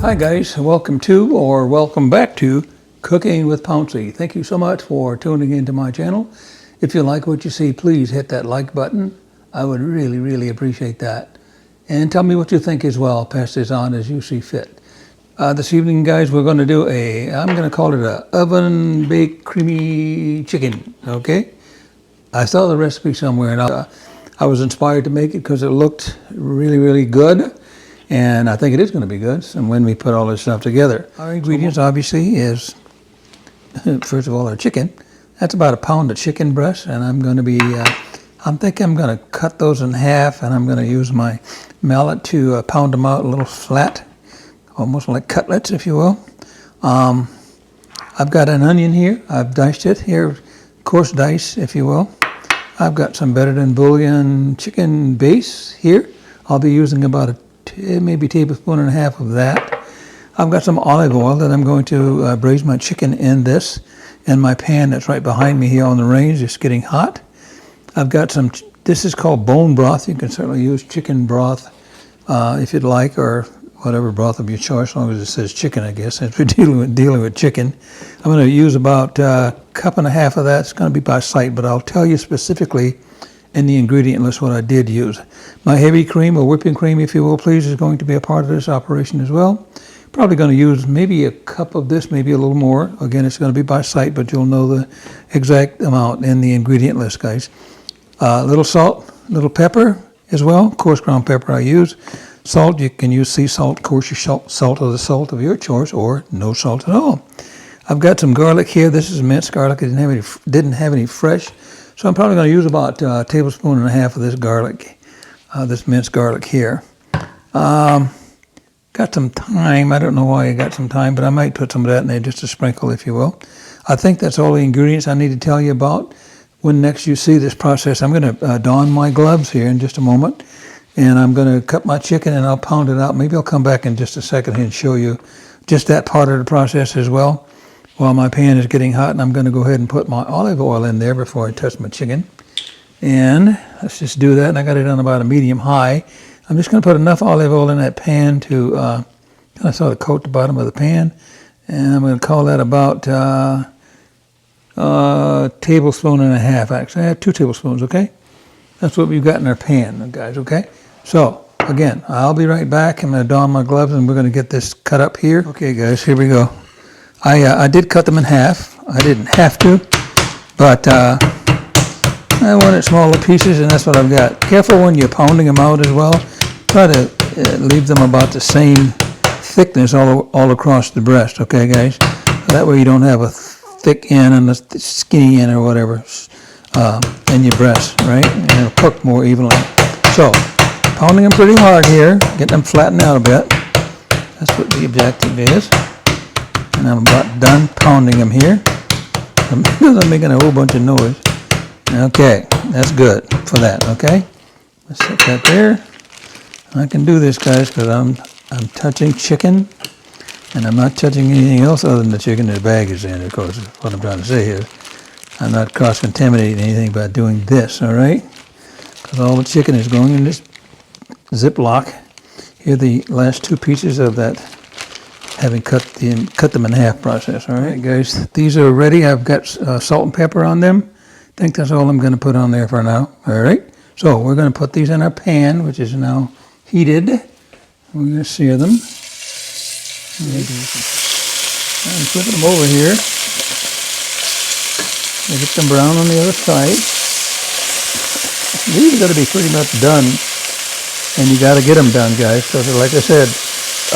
Hi guys, welcome to or welcome back to Cooking with Pouncy. Thank you so much for tuning into my channel. If you like what you see, please hit that like button. I would really appreciate that. And tell me what you think as well. Pass this on as you see fit. This evening, guys, we're going to do I'm going to call it a oven baked creamy chicken, okay? I saw the recipe somewhere and I was inspired to make it because it looked really good. And I think it is going to be good. So when we put all this stuff together, our ingredients obviously is, first of all, our chicken. That's about a pound of chicken breast, and I'm going to be, I'm going to cut those in half, and I'm going to use my mallet to pound them out a little flat, almost like cutlets, if you will. I've got an onion here. I've diced it here, coarse dice, if you will. I've got some better than bouillon chicken base here. I'll be using about maybe a tablespoon and a half of that. I've got some olive oil that I'm going to braise my chicken in this, and my pan that's right behind me here on the range is getting hot. I've got some, this is called bone broth. You can certainly use chicken broth if you'd like, or whatever broth of your choice, as long as it says chicken, I guess, since we're dealing with chicken. I'm going to use about a cup and a half of that. It's going to be by sight, but I'll tell you specifically in the ingredient list what I did use. My heavy cream, or whipping cream, if you will, please, is going to be a part of this operation as well. Probably going to use maybe a cup of this, maybe a little more. Again, it's going to be by sight, but you'll know the exact amount in the ingredient list, guys. Little salt, little pepper as well, coarse ground pepper I use. Salt, you can use sea salt, coarse salt or the salt of your choice, or no salt at all. I've got some garlic here. This is minced garlic. I didn't have any fresh. So I'm probably going to use about a tablespoon and a half of this garlic, this minced garlic here. Got some thyme. I don't know why I got some thyme, but I might put some of that in there, just a sprinkle, if you will. I think that's all the ingredients I need to tell you about. When next you see this process, I'm going to don my gloves here in just a moment, and I'm going to cut my chicken and I'll pound it out. Maybe I'll come back in just a second and show you just that part of the process as well. While my pan is getting hot, and I'm going to go ahead and put my olive oil in there before I touch my chicken. And let's just do that. And I got it on about a medium high. I'm just going to put enough olive oil in that pan to kind of sort of coat the bottom of the pan. And I'm going to call that about a tablespoon and a half, actually. I have 2 tablespoons, okay? That's what we've got in our pan, guys, okay? So, again, I'll be right back. I'm going to don my gloves, and we're going to get this cut up here. Okay, guys, here we go. I did cut them in half. I didn't have to, but I wanted smaller pieces, and that's what I've got. Careful when you're pounding them out as well. Try to leave them about the same thickness all across the breast, okay, guys? That way you don't have a thick end and a skinny end or whatever in your breast, right? And it'll cook more evenly. So, pounding them pretty hard here, getting them flattened out a bit. That's what the objective is. And I'm about done pounding them here. I'm making a whole bunch of noise. Okay, that's good for that, okay? Let's set that there. I can do this, guys, because I'm touching chicken, and I'm not touching anything else other than the chicken the bag is in, of course, is what I'm trying to say here. I'm not cross-contaminating anything by doing this, all right? Because all the chicken is going in this Ziploc. Here are the last 2 pieces of that, having cut them in half process. All right, guys, these are ready. I've got salt and pepper on them. I think that's all I'm going to put on there for now. All right, so we're going to put these in our pan, which is now heated. We're going to sear them. I'm flipping them over here. We'll get them brown on the other side. These are going to be pretty much done, and you got to get them done, guys. So like I said,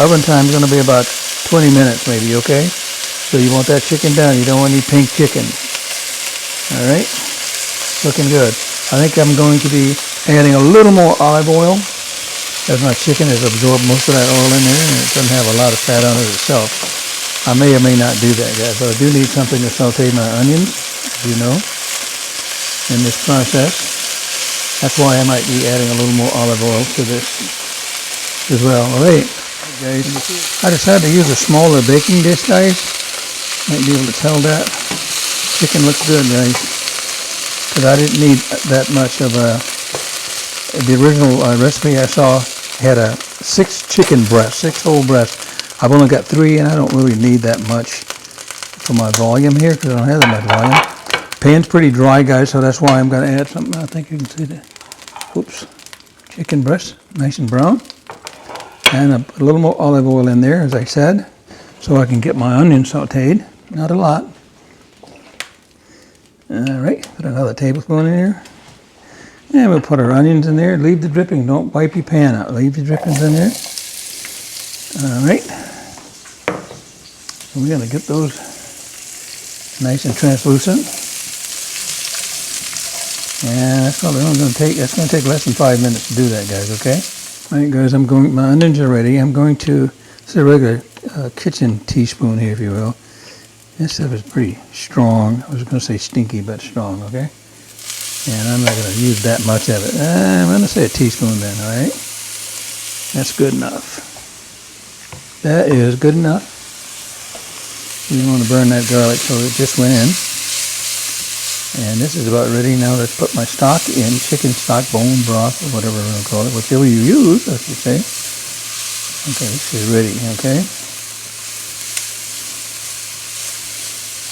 oven time is going to be about 20 minutes maybe, okay? So you want that chicken done. You don't want any pink chicken. All right? Looking good. I think I'm going to be adding a little more olive oil, as my chicken has absorbed most of that oil in there, and it doesn't have a lot of fat on it itself. I may or may not do that, guys, but I do need something to saute my onions, as you know, in this process. That's why I might be adding a little more olive oil to this as well. All right. Guys, I decided to use a smaller baking dish, guys. Might be able to tell that. Chicken looks good, guys. Because I didn't need that much of the original recipe I saw had 6 chicken breasts, 6 whole breasts. I've only got 3, and I don't really need that much for my volume here because I don't have that much volume. Pan's pretty dry, guys, so that's why I'm going to add something. I think you can see that. Oops. Chicken breast, nice and brown. And a little more olive oil in there, as I said, so I can get my onions sauteed. Not a lot. All right, put another tablespoon in here. And we'll put our onions in there. Leave the dripping. Don't wipe your pan out. Leave the drippings in there. All right. So we're going to get those nice and translucent. And that's probably only going to take. That's going to take less than 5 minutes to do that, guys. Okay. All right, guys. My onions are ready. I'm going to. This is a regular kitchen teaspoon here, if you will. This stuff is pretty strong. I was going to say stinky, but strong. Okay. And I'm not going to use that much of it. I'm going to say a teaspoon then, all right? That's good enough. That is good enough. You don't want to burn that garlic, so it just went in. And this is about ready. Now let's put my stock in, chicken stock, bone broth, or whatever we're going to call it, whichever you use, I should say. Okay, this is ready, okay?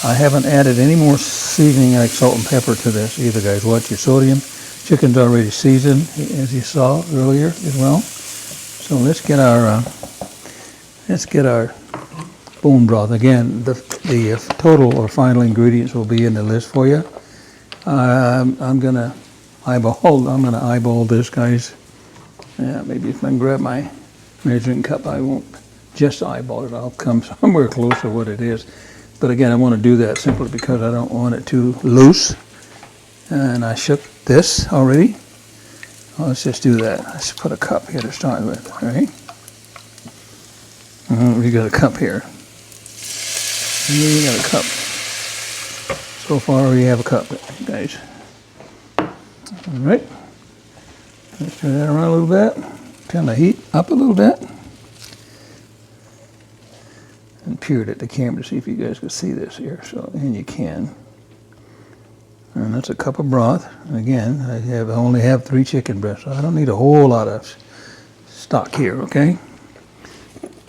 I haven't added any more seasoning like salt and pepper to this either, guys. Watch your sodium. Chicken's already seasoned, as you saw earlier as well. So let's get our bone broth. Again, the total or final ingredients will be in the list for you. I'm gonna eyeball this, guys. Yeah, maybe if I can grab my measuring cup, I won't just eyeball it. I'll come somewhere close to what it is. But again, I want to do that simply because I don't want it too loose. And I shook this already. Well, let's just do that. Let's put a cup here to start with, all right? We got a cup here. We got a cup. So far, we have a cup, guys. All right. Let's turn that around a little bit. Turn the heat up a little bit. And peer it at the camera to see if you guys can see this here. So, and you can. And that's a cup of broth. Again, I only have 3 chicken breasts, so I don't need a whole lot of stock here, okay?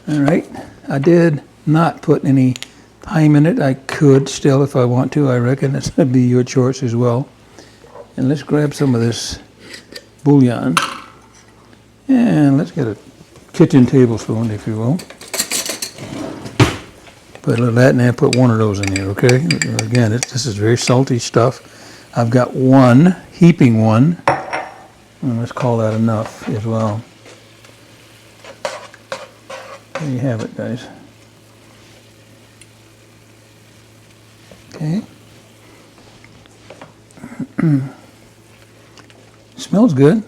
All right. I did not put any thyme in it. I could still if I want to. I reckon it's going to be your choice as well. And let's grab some of this bouillon. And let's get a kitchen tablespoon, if you will. Put a little of that in there, put 1 of those in here, okay? Again, this is very salty stuff. I've got 1, heaping 1. And let's call that enough as well. There you have it, guys. Okay. Smells good.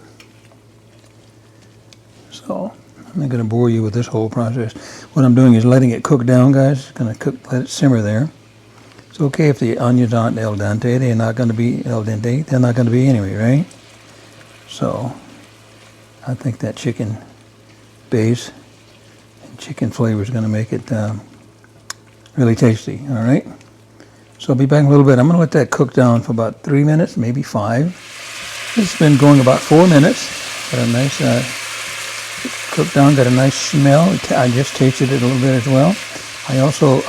So, I'm not going to bore you with this whole process. What I'm doing is letting it cook down, guys. Going to cook, let it simmer there. It's okay if the onions aren't al dente. They're not going to be al dente. They're not going to be anyway, right? So, I think that chicken base and chicken flavor is going to make it really tasty, all right? So I'll be back in a little bit. I'm going to let that cook down for about 3 minutes, maybe 5. It's been going about 4 minutes. Got a nice cooked down, got a nice smell. I just tasted it a little bit as well. I also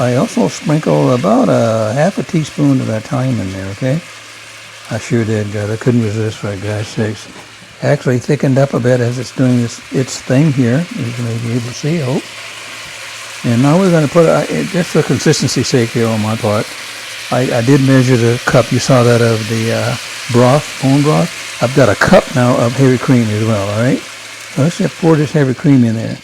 sprinkle about a half a teaspoon of that thyme in there, okay? I sure did, guys. I couldn't resist, for God's sakes. Actually thickened up a bit as it's doing its thing here, as you may be able to see, I hope. And now we're going to put, just for consistency's sake here on my part, I did measure the cup. You saw that of the bone broth. I've got a cup now of heavy cream as well, all right? So let's just pour this heavy cream in there.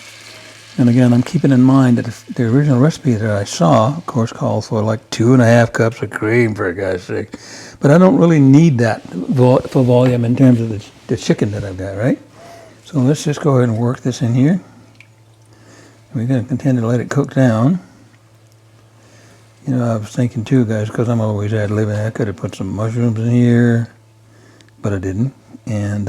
And again, I'm keeping in mind that the original recipe that I saw, of course, called for like 2.5 cups of cream, for God's sake. But I don't really need that for volume in terms of the chicken that I've got, right? So let's just go ahead and work this in here. We're going to continue to let it cook down. You know, I was thinking too, guys, because I'm always ad-libbing, I could have put some mushrooms in here, but I didn't. And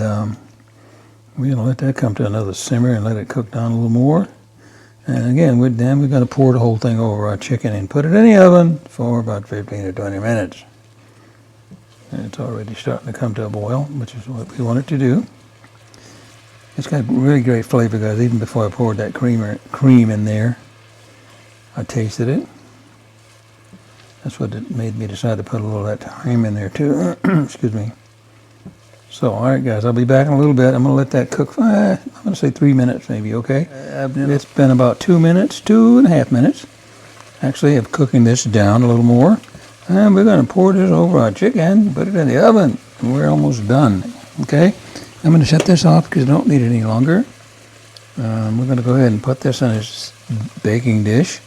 we're going to let that come to another simmer and let it cook down a little more. And again, we're going to pour the whole thing over our chicken and put it in the oven for about 15 or 20 minutes. And it's already starting to come to a boil, which is what we want it to do. It's got really great flavor, guys, even before I poured that cream in there. I tasted it. That's what made me decide to put a little of that thyme in there too. Excuse me. So, all right, guys, I'll be back in a little bit. I'm going to let that cook for, I'm going to say 3 minutes maybe, okay? It's been about 2 minutes, 2.5 minutes, actually, of cooking this down a little more. And we're going to pour this over our chicken, put it in the oven, and we're almost done, okay? I'm going to shut this off because I don't need it any longer. We're going to go ahead and put this in this baking dish.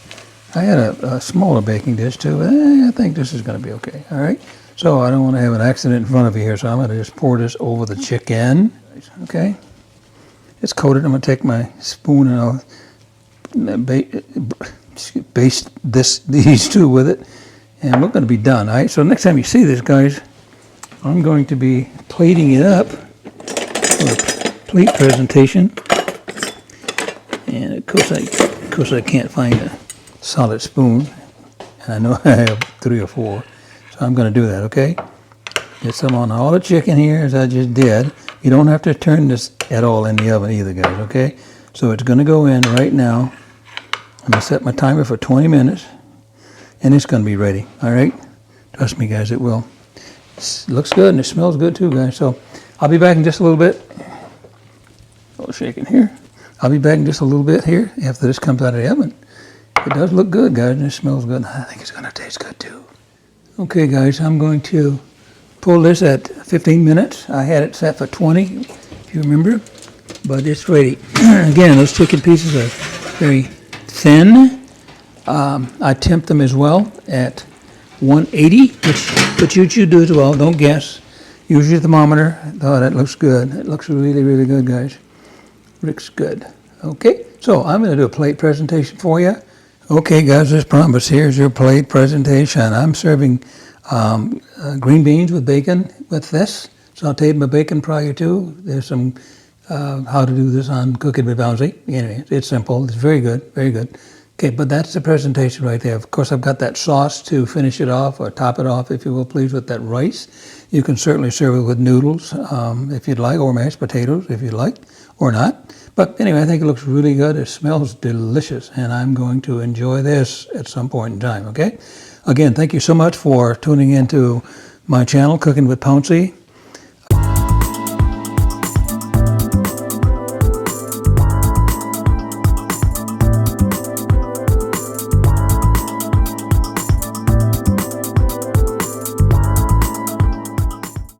I had a smaller baking dish too, but I think this is going to be okay, all right? So I don't want to have an accident in front of you here, so I'm going to just pour this over the chicken, okay? It's coated. I'm going to take my spoon and I'll baste these two with it, and we're going to be done, all right? So next time you see this, guys, I'm going to be plating it up for a plate presentation. And of course I can't find a solid spoon, and I know I have 3 or 4. So I'm going to do that, okay? Get some on all the chicken here, as I just did. You don't have to turn this at all in the oven either, guys, okay? So it's going to go in right now. I'm going to set my timer for 20 minutes, and it's going to be ready, all right? Trust me, guys, it will. It looks good, and it smells good too, guys. So I'll be back in just a little bit. A little shaking here. I'll be back in just a little bit here after this comes out of the oven. It does look good, guys, and it smells good. I think it's going to taste good too. Okay, guys, I'm going to pull this at 15 minutes. I had it set for 20, if you remember, but it's ready. Again, those chicken pieces are very thin. I temp them as well at 180, which you should do as well. Don't guess. Use your thermometer. Oh, that looks good. It looks really, really good, guys. Looks good. Okay, so I'm going to do a plate presentation for you. Okay, guys, as promised, here's your plate presentation. I'm serving green beans with bacon with this. Sauteed my bacon prior to. There's some how to do this on Cooking with Pouncy. Anyway, it's simple. It's very good, very good. Okay, but that's the presentation right there. Of course, I've got that sauce to finish it off, or top it off, if you will, please, with that rice. You can certainly serve it with noodles if you'd like, or mashed potatoes if you'd like, or not. But anyway, I think it looks really good. It smells delicious, and I'm going to enjoy this at some point in time, okay? Again, thank you so much for tuning into my channel, Cooking with Pouncy.